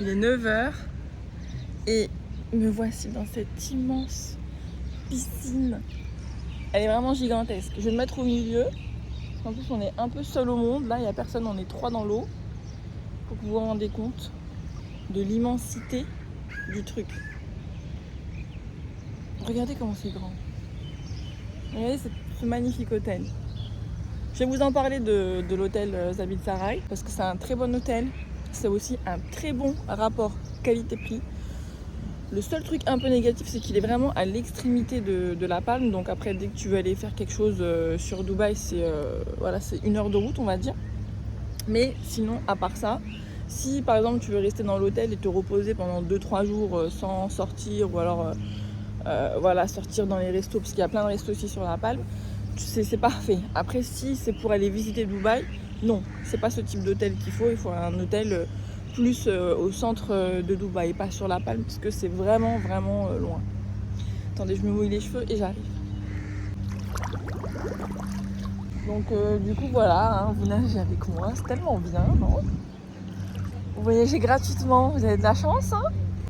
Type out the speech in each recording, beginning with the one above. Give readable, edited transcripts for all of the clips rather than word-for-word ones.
Il est 9h et me voici dans cette immense piscine. Elle est vraiment gigantesque. Je vais me mettre au milieu. En plus, on est un peu seul au monde. Là, il n'y a personne, on est 3 dans l'eau. Pour que vous vous rendez compte de l'immensité du truc. Regardez comment c'est grand. Regardez ce magnifique hôtel. Je vais vous en parler de l'hôtel Zabit Saray parce que c'est un très bon hôtel. C'est aussi un très bon rapport qualité-prix. Le seul truc un peu négatif, c'est qu'il est vraiment à l'extrémité de la Palme. Donc après, dès que tu veux aller faire quelque chose sur Dubaï, c'est 1 heure de route, on va dire. Mais sinon, à part ça, si par exemple tu veux rester dans l'hôtel et te reposer pendant 2-3 jours sans sortir ou alors sortir dans les restos, parce qu'il y a plein de restos aussi sur la Palme, c'est parfait. Après, si c'est pour aller visiter Dubaï, non, c'est pas ce type d'hôtel qu'il faut. Il faut un hôtel plus au centre de Dubaï, pas sur la Palme, parce que c'est vraiment loin. Attendez, je me mouille les cheveux et j'arrive. Donc du coup voilà, hein, vous nagez avec moi, c'est tellement bien, non? Vous voyagez gratuitement, vous avez de la chance, hein?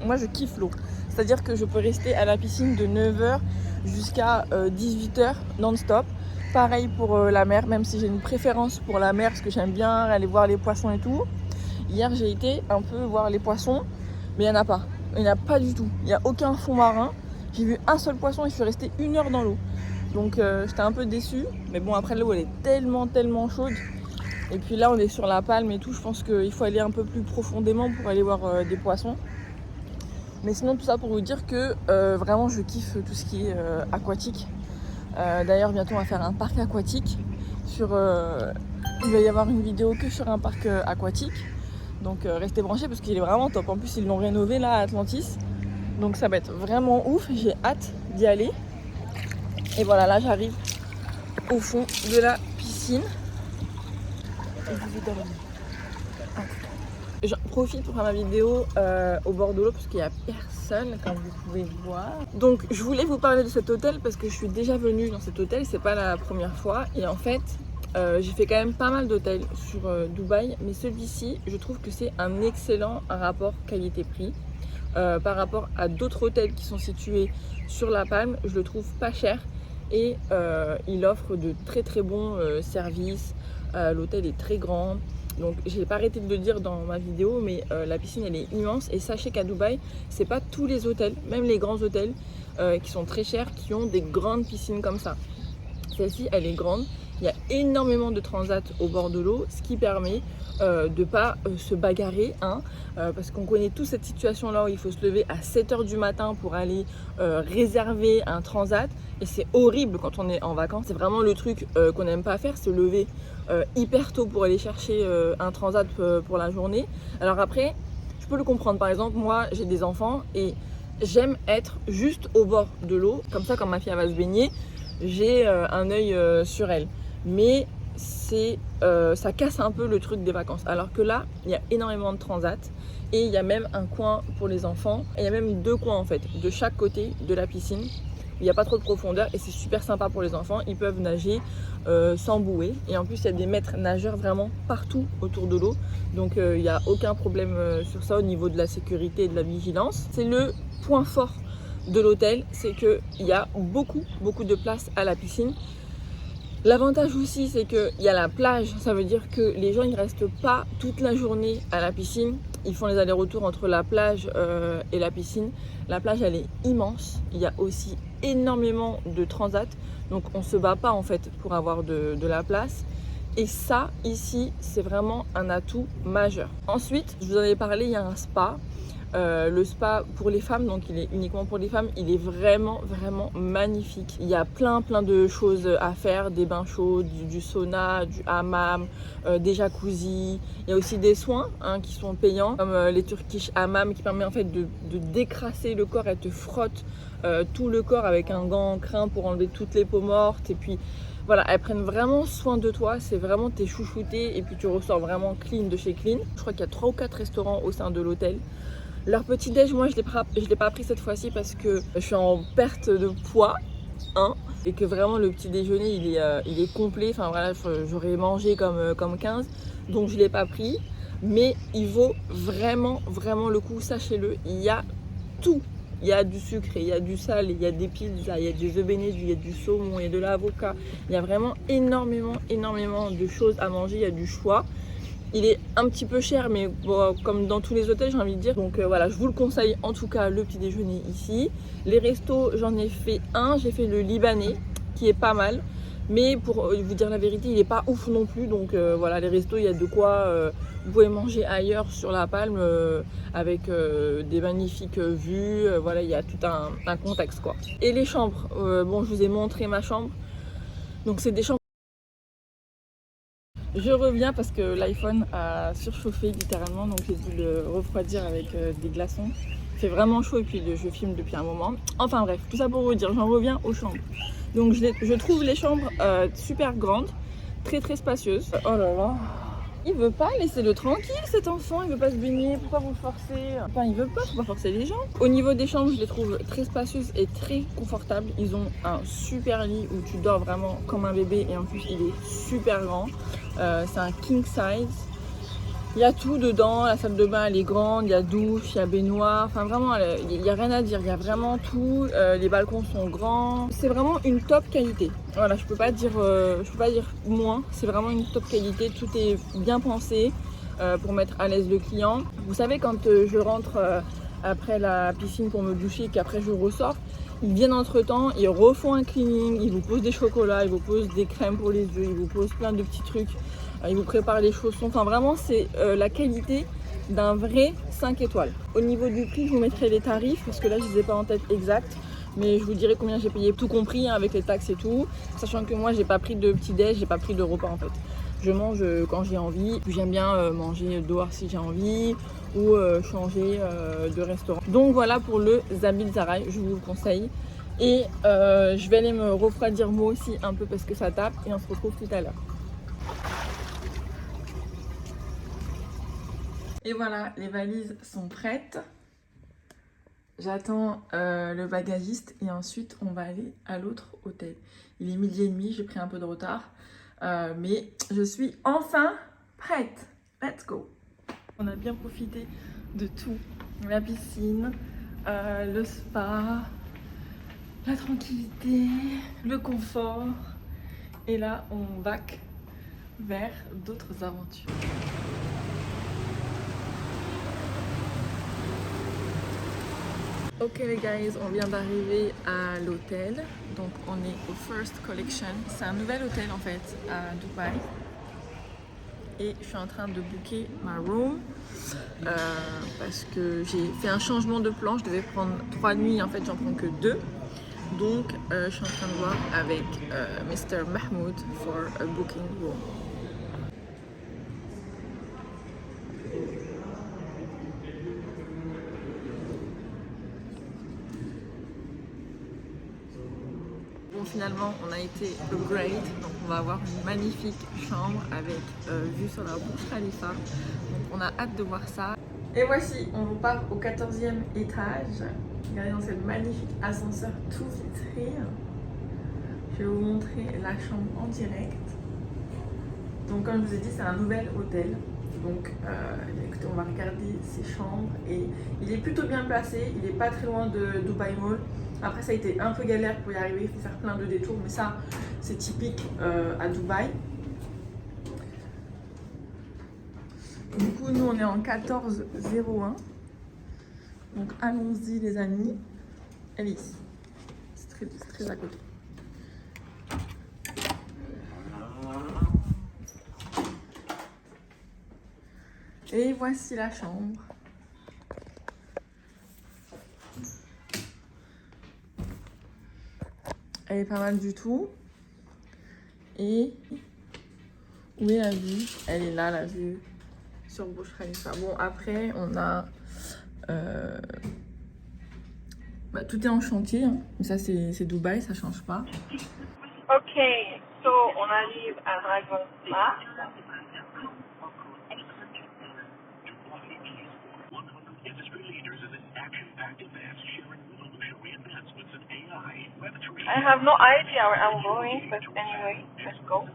Moi je kiffe l'eau, c'est-à-dire que je peux rester à la piscine de 9h jusqu'à 18h non-stop. Pareil pour la mer, même si j'ai une préférence pour la mer parce que j'aime bien aller voir les poissons et tout. Hier j'ai été un peu voir les poissons, mais il n'y en a pas. Il n'y en a pas du tout. Il n'y a aucun fond marin. J'ai vu un seul poisson et je suis restée 1 heure dans l'eau. Donc j'étais un peu déçue. Mais bon, après l'eau elle est tellement chaude. Et puis là on est sur la Palme et tout. Je pense qu'il faut aller un peu plus profondément pour aller voir des poissons. Mais sinon tout ça pour vous dire que vraiment je kiffe tout ce qui est aquatique. D'ailleurs bientôt on va faire un parc aquatique. Il va y avoir une vidéo que sur un parc aquatique. Donc restez branchés parce qu'il est vraiment top. En plus ils l'ont rénové là à Atlantis. Donc ça va être vraiment ouf. J'ai hâte d'y aller. Et voilà, là j'arrive au fond de la piscine. Et je vais dormir. J'en profite pour faire ma vidéo au bord de l'eau parce qu'il n'y a personne, comme vous pouvez voir. Donc je voulais vous parler de cet hôtel parce que je suis déjà venue dans cet hôtel, c'est pas la première fois. Et en fait, j'ai fait quand même pas mal d'hôtels sur Dubaï, mais celui-ci, je trouve que c'est un excellent rapport qualité-prix. Par rapport à d'autres hôtels qui sont situés sur la Palme, je le trouve pas cher et il offre de très bons services. L'hôtel est très grand. Donc j'ai pas arrêté de le dire dans ma vidéo, mais la piscine elle est immense et sachez qu'à Dubaï c'est pas tous les hôtels, même les grands hôtels qui sont très chers, qui ont des grandes piscines comme ça. Celle-ci elle est grande, il y a énormément de transats au bord de l'eau, ce qui permet de pas se bagarrer, hein, parce qu'on connaît tous cette situation là où il faut se lever à 7h du matin pour aller réserver un transat et c'est horrible quand on est en vacances. C'est vraiment le truc qu'on n'aime pas faire, se lever hyper tôt pour aller chercher un transat pour la journée. Alors après je peux le comprendre, par exemple moi j'ai des enfants et j'aime être juste au bord de l'eau, comme ça quand ma fille elle va se baigner j'ai un œil sur elle, mais ça casse un peu le truc des vacances. Alors que là, il y a énormément de transats et il y a même un coin pour les enfants. Et il y a même 2 coins en fait, de chaque côté de la piscine. Il n'y a pas trop de profondeur et c'est super sympa pour les enfants. Ils peuvent nager sans bouée. Et en plus, il y a des maîtres nageurs vraiment partout autour de l'eau. Donc il n'y a aucun problème sur ça au niveau de la sécurité et de la vigilance. C'est le point fort de l'hôtel, c'est qu'il y a beaucoup de place à la piscine. L'avantage aussi c'est qu'il y a la plage, ça veut dire que les gens ils restent pas toute la journée à la piscine, ils font les allers-retours entre la plage et la piscine. La plage elle est immense, il y a aussi énormément de transats, donc on se bat pas en fait pour avoir de la place. Et ça ici c'est vraiment un atout majeur. Ensuite je vous en avais parlé, il y a un spa. Le spa pour les femmes, donc il est uniquement pour les femmes, il est vraiment magnifique. Il y a plein de choses à faire, des bains chauds, du sauna, du hammam, des jacuzzis. Il y a aussi des soins qui sont payants, comme les Turkish hammam qui permet en fait de décrasser le corps. Elle te frotte tout le corps avec un gant en crin pour enlever toutes les peaux mortes. Et puis voilà, elles prennent vraiment soin de toi, c'est vraiment tes chouchoutés et puis tu ressors vraiment clean de chez Clean. Je crois qu'il y a 3 ou 4 restaurants au sein de l'hôtel. Leur petit déj, moi je l'ai pas pris cette fois-ci parce que je suis en perte de poids, hein, et que vraiment le petit déjeuner il est complet. Enfin voilà, j'aurais mangé comme 15, donc je l'ai pas pris. mais il vaut vraiment le coup, sachez-le. Il y a tout. Il y a du sucre, il y a du sale, il y a des pizzas, il y a des œufs bénis, il y a du saumon, il y a de l'avocat. Il y a vraiment énormément de choses à manger, il y a du choix. Il est un petit peu cher, mais bon, comme dans tous les hôtels, j'ai envie de dire. Donc voilà, je vous le conseille en tout cas, le petit déjeuner ici. Les restos, j'en ai fait un. J'ai fait le libanais, qui est pas mal. Mais pour vous dire la vérité, il est pas ouf non plus. Donc voilà, les restos, il y a de quoi. Vous pouvez manger ailleurs sur la Palme avec des magnifiques vues. Voilà, il y a tout un contexte quoi. Et les chambres, bon, je vous ai montré ma chambre. Donc c'est des chambres. Je reviens parce que l'iPhone a surchauffé littéralement, donc j'ai dû le refroidir avec des glaçons. Il fait vraiment chaud et puis je filme depuis un moment. Enfin bref, tout ça pour vous dire, j'en reviens aux chambres. Donc je trouve les chambres super grandes, très spacieuses. Oh là là, il veut pas, laissez-le tranquille cet enfant, il veut pas se baigner, pourquoi vous le forcez? Enfin il veut pas, faut pas forcer les gens. Au niveau des chambres, je les trouve très spacieuses et très confortables. Ils ont un super lit où tu dors vraiment comme un bébé et en plus il est super grand. C'est un king size. Il y a tout dedans, la salle de bain elle est grande, il y a douche, il y a baignoire, enfin vraiment il n'y a rien à dire, il y a vraiment tout, les balcons sont grands, c'est vraiment une top qualité. Voilà, je peux pas dire moins, c'est vraiment une top qualité, tout est bien pensé pour mettre à l'aise le client. Vous savez quand je rentre après la piscine pour me doucher et qu'après je ressors, ils viennent entre temps, ils refont un cleaning, ils vous posent des chocolats, ils vous posent des crèmes pour les yeux, ils vous posent plein de petits trucs. Ils vous préparent les chaussons, enfin vraiment c'est la qualité d'un vrai 5 étoiles. Au niveau du prix, je vous mettrai les tarifs parce que là je ne les ai pas en tête exacts, mais je vous dirai combien j'ai payé, tout compris hein, avec les taxes et tout, sachant que moi j'ai pas pris de petit déj, j'ai pas pris de repas en fait. Je mange quand j'ai envie, j'aime bien manger dehors si j'ai envie ou changer de restaurant. Donc voilà pour le Zabil Zarai, je vous le conseille. Et je vais aller me refroidir moi aussi un peu parce que ça tape et on se retrouve tout à l'heure. Et voilà, les valises sont prêtes. J'attends le bagagiste et ensuite on va aller à l'autre hôtel. Il est 12h30, j'ai pris un peu de retard. Mais je suis enfin prête. Let's go. On a bien profité de tout. La piscine, le spa, la tranquillité, le confort. Et là, on vaque vers d'autres aventures. Ok les guys, on vient d'arriver à l'hôtel, donc on est au First Collection. C'est un nouvel hôtel en fait à Dubaï. Et je suis en train de booker ma room parce que j'ai fait un changement de plan. Je devais prendre 3 nuits, en fait j'en prends que 2. Donc je suis en train de voir avec Mr. Mahmoud for a booking room. Bon, finalement, on a été upgrade, donc on va avoir une magnifique chambre avec vue sur la Burj Khalifa. Donc on a hâte de voir ça. Et voici, on repart au 14e étage. Regardez dans cette magnifique ascenseur tout vitré. Je vais vous montrer la chambre en direct. Donc comme je vous ai dit, c'est un nouvel hôtel. Donc écoutez, on va regarder ces chambres et il est plutôt bien placé. Il n'est pas très loin de Dubai Mall. Après ça a été un peu galère pour y arriver, il faut faire plein de détours, mais ça c'est typique à Dubaï. Du coup nous on est en 1401. Donc allons-y les amis. Elle est ici. C'est très à côté. Et voici la chambre. Elle est pas mal du tout. Et où est la vue? Elle est là, la vue sur Burj Khalifa. Bon, après, on a... tout est en chantier. Hein. Mais ça, c'est Dubaï, ça change pas. Ok, so on arrive à Dragon Spa. I have no idea where I'm going, but anyway, let's go.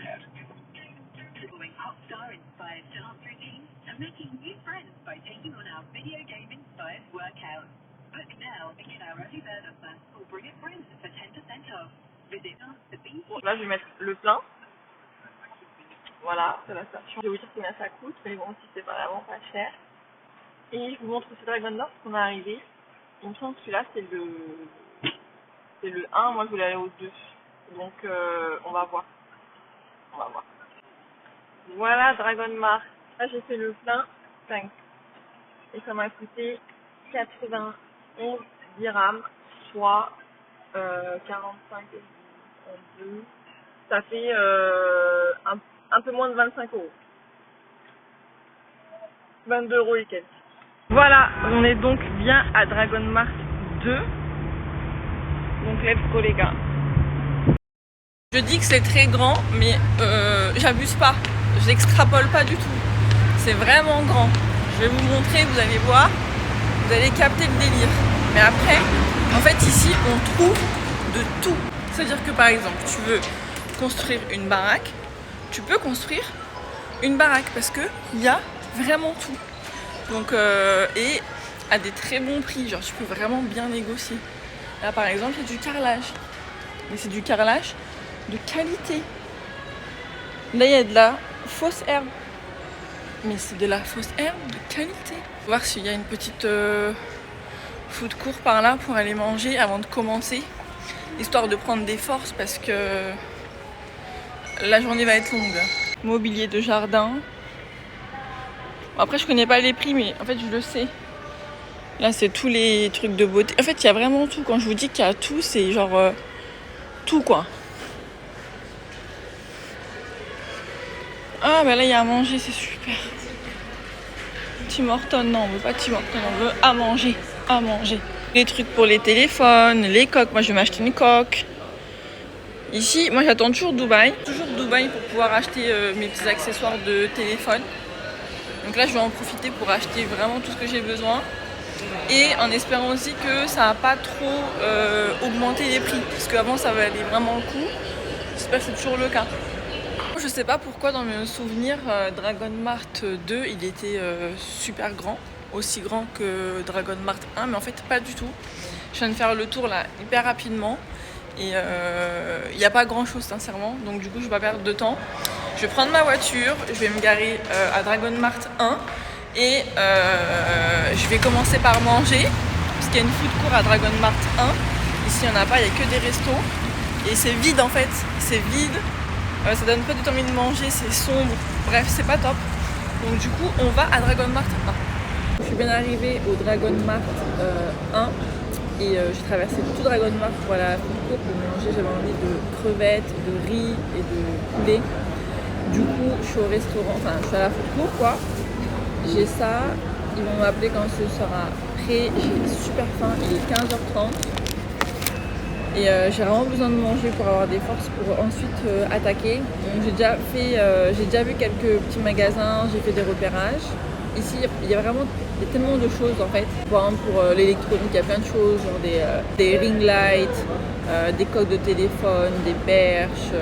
Following pop star-inspired dance routines and making new friends by taking on our video game-inspired workouts. Book now and get our early bird offer or bring a friend for 10% off. Visit us at Bon, là, je vais mettre le plein. Voilà, c'est la station. Je vais vous dire combien ça coûte, mais bon, si c'est vraiment pas cher. Et je vous montre ce Dragon Lord qu'on est arrivé. Il me semble que celui-là, c'est le 1. Moi, je voulais aller au 2. Donc, on va voir. On va voir. Voilà, Dragon Mart. Là, j'ai fait le plein 5. Et ça m'a coûté 91 dirhams, soit 45 en 2. Ça fait un peu moins de 25 €. 22 € et quelques. Voilà, on est donc bien à Dragon Mart 2. Donc let's go les gars. Je dis que c'est très grand, mais j'abuse pas. Je n'extrapole pas du tout. C'est vraiment grand. Je vais vous montrer, vous allez voir. Vous allez capter le délire. Mais après, en fait ici, on trouve de tout. C'est-à-dire que par exemple, tu veux construire une baraque, tu peux construire une baraque parce que il y a vraiment tout. Donc et à des très bons prix, genre tu peux vraiment bien négocier. Là par exemple, il y a du carrelage. Mais c'est du carrelage de qualité. Là il y a de la fausse herbe. Mais c'est de la fausse herbe de qualité. On va voir s'il y a une petite food court par là pour aller manger avant de commencer. Histoire de prendre des forces parce que la journée va être longue. Mobilier de jardin. Après je connais pas les prix mais en fait je le sais. Là c'est tous les trucs de beauté. En fait il y a vraiment tout. Quand je vous dis qu'il y a tout, c'est genre tout quoi. Ah bah là il y a à manger, c'est super. Tim Hortons, non on veut pas Tim Hortons, on veut à manger. À manger. Les trucs pour les téléphones, les coques. Moi je vais m'acheter une coque. Ici, moi j'attends toujours Dubaï. Toujours Dubaï pour pouvoir acheter mes petits accessoires de téléphone. Donc là je vais en profiter pour acheter vraiment tout ce que j'ai besoin. Et en espérant aussi que ça va pas trop augmenter les prix. Parce qu'avant ça valait vraiment le coup. J'espère que c'est toujours le cas. Je sais pas pourquoi dans mes souvenirs Dragon Mart 2 il était super grand. Aussi grand que Dragon Mart 1, mais en fait pas du tout. Je viens de faire le tour là hyper rapidement et il n'y a pas grand chose sincèrement, donc du coup je vais pas perdre de temps. Je vais prendre ma voiture, je vais me garer à Dragon Mart 1 et je vais commencer par manger parce qu'il y a une food court à Dragon Mart 1. Ici il n'y en a pas, il n'y a que des restos et c'est vide en fait, c'est vide, ça donne pas du temps envie de manger, c'est sombre, bref c'est pas top. Donc du coup on va à Dragon Mart 1. Je suis bien arrivée au Dragon Mart 1 et j'ai traversé tout Dragon Mart pour aller à la food court pour manger. J'avais envie de crevettes, de riz et de poulet. Du coup, je suis au restaurant, enfin je suis à la food court quoi. J'ai ça, ils vont m'appeler quand ce sera prêt. J'ai super faim, il est 15h30 et j'ai vraiment besoin de manger pour avoir des forces pour ensuite attaquer. Donc j'ai déjà vu quelques petits magasins, j'ai fait des repérages. Ici, il y a tellement de choses en fait. Par exemple, pour l'électronique, il y a plein de choses, genre des ring lights, des coques de téléphone, des perches.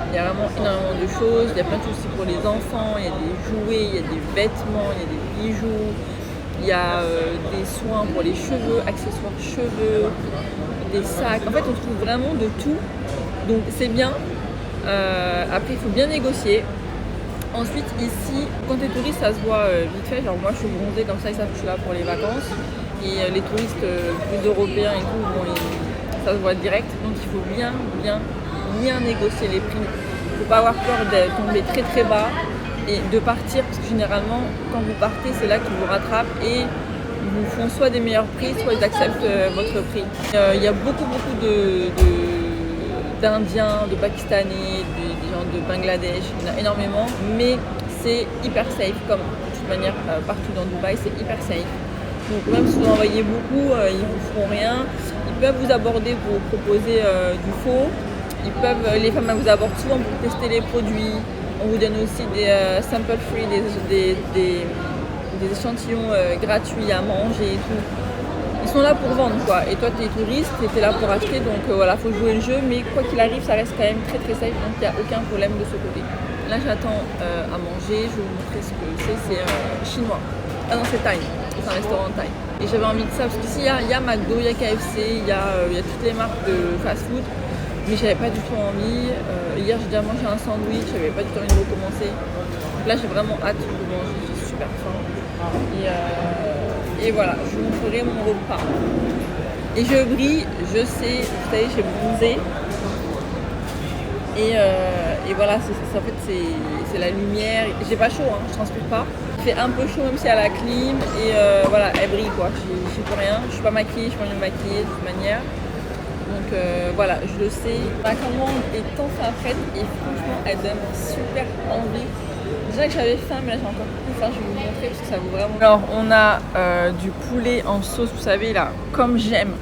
Il y a vraiment énormément de choses. Il y a plein de choses aussi pour les enfants. Il y a des jouets, il y a des vêtements, il y a des bijoux. Il y a des soins pour les cheveux, accessoires cheveux, des sacs. En fait, on trouve vraiment de tout. Donc c'est bien. Après, il faut bien négocier. Ensuite ici, quand tu es touriste, ça se voit vite fait. Genre moi je suis bronzée comme ça, ils savent que je suis là pour les vacances. Et les touristes plus européens et tout, bon, ça se voit direct. Donc il faut bien négocier les prix. Il ne faut pas avoir peur de tomber très très bas et de partir. Parce que généralement, quand vous partez, c'est là qu'ils vous rattrapent et ils vous font soit des meilleurs prix, soit ils acceptent votre prix. Il y a beaucoup d'Indiens, de Pakistanais, des gens de Bangladesh, il y en a énormément, mais c'est hyper safe, comme de toute manière partout dans Dubaï, c'est hyper safe. Donc même si vous en voyez beaucoup, ils ne vous feront rien. Ils peuvent vous aborder pour vous proposer du faux. Les femmes vous abordent souvent pour tester les produits. On vous donne aussi des sample free, des échantillons gratuits à manger et tout. ils sont là pour vendre quoi. Et toi t'es touriste et t'es là pour acheter, donc voilà, faut jouer le jeu, mais quoi qu'il arrive, ça reste quand même très très safe, donc il n'y a aucun problème de ce côté. Là j'attends à manger, je vais vous montrer ce que c'est chinois. Ah non, c'est thaï, c'est un restaurant thaï. Et j'avais envie de ça, parce qu'ici il y a McDo, il y a KFC, il y a toutes les marques de fast-food, mais j'avais pas du tout envie. Hier j'ai déjà mangé un sandwich, j'avais pas du tout envie de recommencer. Donc là j'ai vraiment hâte de manger, j'ai super faim. Et voilà, je vous ferai mon repas. Et je brille, je sais, vous savez, j'ai bronzé. Et voilà, en fait c'est la lumière. J'ai pas chaud, hein, je transpire pas. Il fait un peu chaud même s'il y a la clim. Et voilà, elle brille quoi, j'y peux rien. Je suis pas maquillée, je suis pas bien maquillée de toute manière. Donc voilà, je le sais. Ma commande est enfin faite et franchement elle donne super envie. Déjà que j'avais faim, mais là j'ai encore plus faim, je vais vous montrer parce que ça vaut vraiment. Alors on a du poulet en sauce, vous savez là, comme j'aime,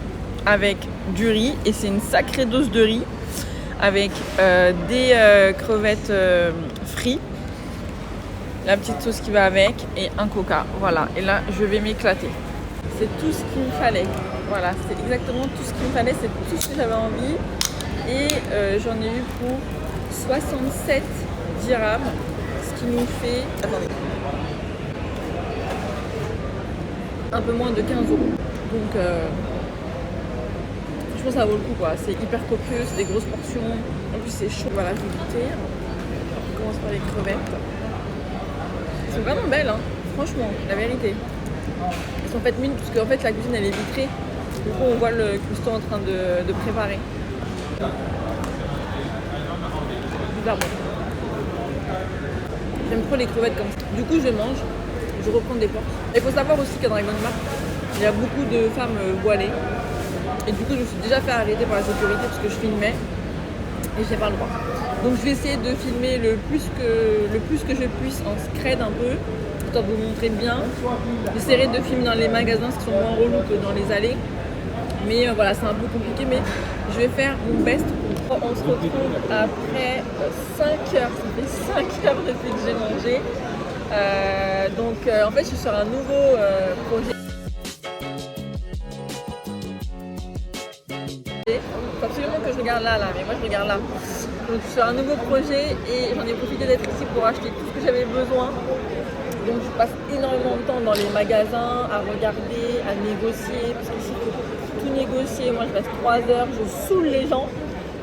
avec du riz, et c'est une sacrée dose de riz, avec des crevettes frites, la petite sauce qui va avec, et un coca, voilà. Et là je vais m'éclater. C'est tout ce qu'il me fallait, voilà, c'est exactement tout ce qu'il me fallait, c'est tout ce que j'avais envie. Et j'en ai eu pour 67 dirhams. Qui nous fait un peu moins de 15 €. Donc je pense que ça vaut le coup quoi. C'est hyper copieux, c'est des grosses portions. En plus c'est chaud. Voilà, je vais goûter. On commence par les crevettes. Elles sont vraiment belles, hein. Franchement, la vérité. Elles sont faites mine parce qu'en fait la cuisine elle est vitrée. Du coup on voit le cuistot en train de préparer. Bizarre bon. J'aime trop les crevettes comme ça. Du coup, je mange, je reprends des portes. Il faut savoir aussi qu'à Dragon Mart, il y a beaucoup de femmes voilées. Et du coup, je me suis déjà fait arrêter par la sécurité parce que je filmais et j'ai pas le droit. Donc, je vais essayer de filmer le plus que je puisse en scred un peu, histoire de vous montrer bien. J'essaierai de filmer dans les magasins qui sont moins relous que dans les allées. Mais voilà, c'est un peu compliqué, mais je vais faire mon best. On se retrouve après 5 heures, ça fait 5 heures depuis que j'ai mangé. Donc en fait je suis sur un nouveau projet. Il faut absolument que je regarde là, mais moi je regarde là. Donc je suis sur un nouveau projet et j'en ai profité d'être ici pour acheter tout ce que j'avais besoin. Donc je passe énormément de temps dans les magasins à regarder, à négocier, parce qu'ici il faut tout négocier. Moi je reste 3 heures, je saoule les gens.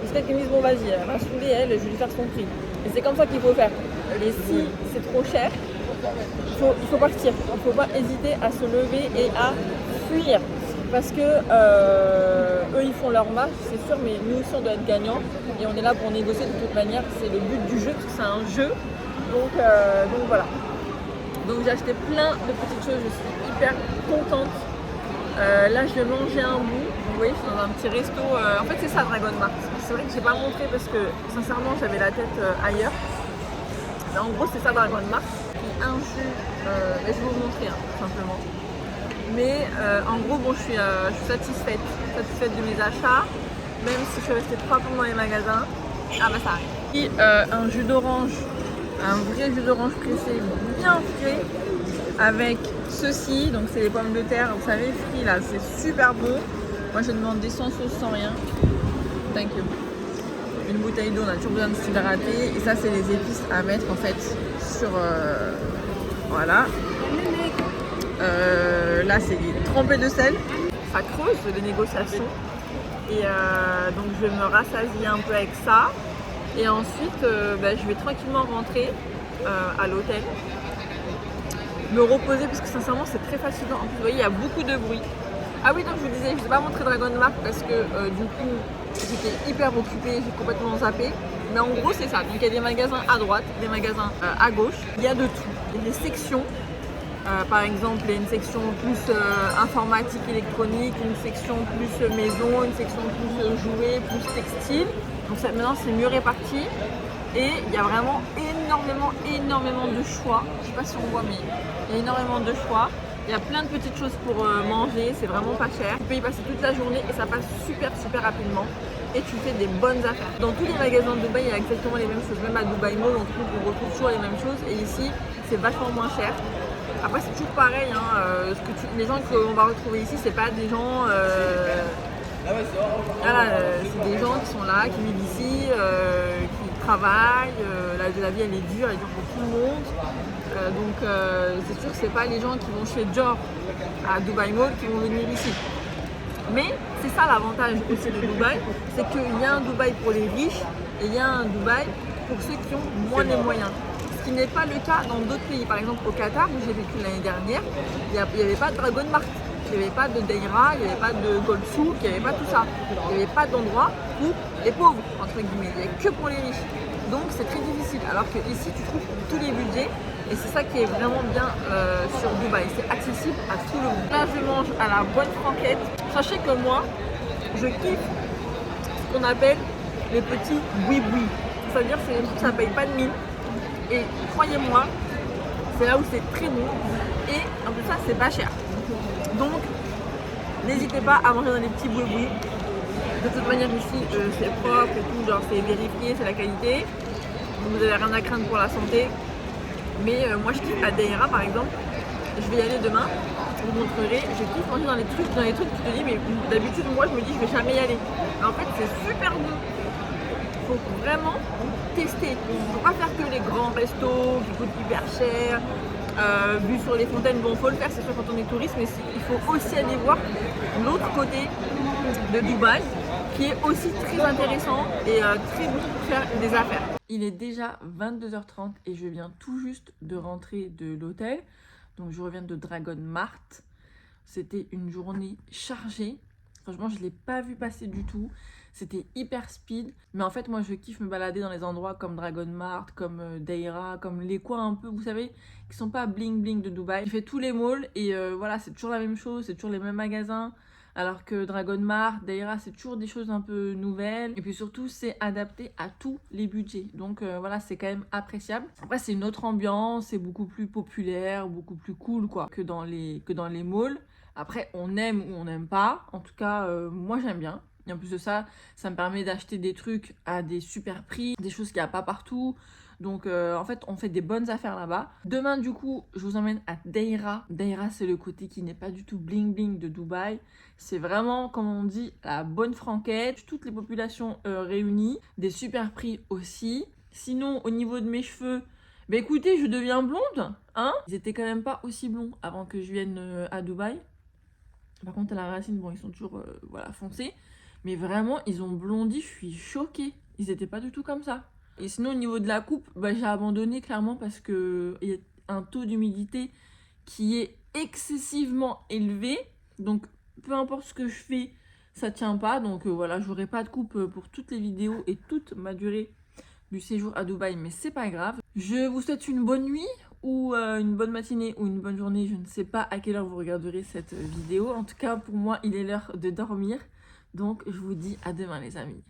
Jusqu'à qu'ils me disent bon vas-y, elle m'a saoulé elle, je vais lui faire son prix. Et c'est comme ça qu'il faut faire. Et si c'est trop cher, il faut partir. Il ne faut pas hésiter à se lever et à fuir. Parce que eux ils font leur marge, c'est sûr, mais nous aussi on doit être gagnants. Et on est là pour négocier de toute manière, c'est le but du jeu, parce que c'est un jeu. Donc voilà. Donc j'ai acheté plein de petites choses, je suis hyper contente. Là je vais manger un bout, vous voyez je suis dans un petit resto, en fait c'est ça Dragon Mart. C'est vrai que j'ai pas montré parce que sincèrement j'avais la tête ailleurs. Mais en gros c'est ça Dragon Mart. Un jus, mais je vais vous montrer hein, tout simplement. Mais en gros bon je suis satisfaite de mes achats, même si je suis restée 3 jours dans les magasins. Ah bah ça arrive. Et un jus d'orange, un vrai jus d'orange pressé, bien frais. Avec ceci, donc c'est les pommes de terre, vous savez, frits là, c'est super bon. Moi j'ai demandé sans sauce, sans rien. Thank you. Une bouteille d'eau, on a toujours besoin de s'hydrater. Et ça c'est les épices à mettre en fait sur... voilà. Là c'est trempé de sel. Ça creuse les négociations. Et donc je vais me rassasier un peu avec ça. Et ensuite je vais tranquillement rentrer à l'hôtel. Me reposer parce que sincèrement c'est très fatigant. En plus vous voyez il y a beaucoup de bruit. Ah oui donc je vous disais je ne vous ai pas montré Dragon Mart parce que du coup j'étais hyper occupée, j'ai complètement zappé. Mais en gros c'est ça, donc il y a des magasins à droite, des magasins à gauche, il y a de tout. Il y a des sections, par exemple il y a une section plus informatique électronique, une section plus maison, une section plus jouets, plus textile. Donc maintenant c'est mieux réparti. Et il y a vraiment énormément de choix. Je sais pas si on voit mais il y a énormément de choix. Il y a plein de petites choses pour manger, c'est vraiment pas cher. Tu peux y passer toute la journée et ça passe super rapidement. Et tu fais des bonnes affaires. Dans tous les magasins de Dubaï, il y a exactement les mêmes choses. Même à Dubaï Mall, on retrouve toujours les mêmes choses. Et ici, c'est vachement moins cher. Après c'est toujours pareil, hein, les gens qu'on va retrouver ici, c'est pas des gens... voilà, c'est des gens qui sont là, qui vivent ici, qui travaillent, la vie elle est dure, elle est dure pour tout le monde. Donc c'est sûr que c'est pas les gens qui vont chez Dior à Dubai Mall qui vont venir ici. Mais c'est ça l'avantage aussi de Dubaï, c'est qu'il y a un Dubaï pour les riches et il y a un Dubaï pour ceux qui ont moins les moyens. Ce qui n'est pas le cas dans d'autres pays. Par exemple au Qatar où j'ai vécu l'année dernière, il n'y avait pas de Dragon Mart, il n'y avait pas de Deira, il n'y avait pas de Gold Souk, il n'y avait pas tout ça. Il n'y avait pas d'endroit pour les pauvres, entre guillemets, il n'y avait que pour les riches. Donc c'est très difficile, alors que ici tu trouves tous les budgets. Et c'est ça qui est vraiment bien sur Dubaï, c'est accessible à tout le monde. Là je mange à la bonne franquette. Sachez que moi, je kiffe ce qu'on appelle les petits boui-boui. C'est-à-dire que ça ne paye pas de mine. Et croyez-moi, c'est là où c'est très bon. Et en plus ça, c'est pas cher. Donc, n'hésitez pas à manger dans les petits boui-boui. De toute manière ici, c'est propre et tout, genre c'est vérifié, c'est la qualité. Donc, vous n'avez rien à craindre pour la santé. Mais moi je kiffe à Deira par exemple, je vais y aller demain, je vous montrerai, je kiffe manger dans les trucs tu te dis mais d'habitude moi je me dis je vais jamais y aller. Mais en fait c'est super bon, il faut vraiment tester, il ne faut pas faire que les grands restos qui coûtent hyper cher, vu sur les fontaines, bon faut le faire c'est sûr quand on est touriste, mais il faut aussi aller voir l'autre côté de Dubaï qui est aussi très intéressant et très bon pour faire des affaires. Il est déjà 22h30 et je viens tout juste de rentrer de l'hôtel. Donc je reviens de Dragon Mart. C'était une journée chargée. Franchement, je ne l'ai pas vu passer du tout. C'était hyper speed. Mais en fait, moi, je kiffe me balader dans les endroits comme Dragon Mart, comme Deira, comme les coins un peu, vous savez, qui sont pas bling bling de Dubaï. Je fais tous les malls et voilà, c'est toujours la même chose, c'est toujours les mêmes magasins. Alors que Dragon Mart, Deira, c'est toujours des choses un peu nouvelles. Et puis surtout, c'est adapté à tous les budgets. Donc voilà, c'est quand même appréciable. Après, c'est une autre ambiance, c'est beaucoup plus populaire, beaucoup plus cool quoi que dans les malls. Après, on aime ou on n'aime pas. En tout cas, moi j'aime bien. Et en plus de ça, ça me permet d'acheter des trucs à des super prix, des choses qu'il n'y a pas partout. Donc en fait, on fait des bonnes affaires là-bas. Demain, du coup, je vous emmène à Deira. Deira, c'est le côté qui n'est pas du tout bling bling de Dubaï. C'est vraiment, comme on dit, la bonne franquette. Toutes les populations réunies. Des super prix aussi. Sinon, au niveau de mes cheveux, bah écoutez, je deviens blonde. Hein, ils étaient quand même pas aussi blonds avant que je vienne à Dubaï. Par contre, à la racine, bon, ils sont toujours voilà, foncés. Mais vraiment, ils ont blondi. Je suis choquée. Ils étaient pas du tout comme ça. Et sinon, au niveau de la coupe, bah, j'ai abandonné clairement parce qu'il y a un taux d'humidité qui est excessivement élevé. Donc, peu importe ce que je fais, ça tient pas. Donc voilà, j'aurai pas de coupe pour toutes les vidéos et toute ma durée du séjour à Dubaï. Mais c'est pas grave. Je vous souhaite une bonne nuit ou une bonne matinée ou une bonne journée. Je ne sais pas à quelle heure vous regarderez cette vidéo. En tout cas, pour moi, il est l'heure de dormir. Donc, je vous dis à demain les amis.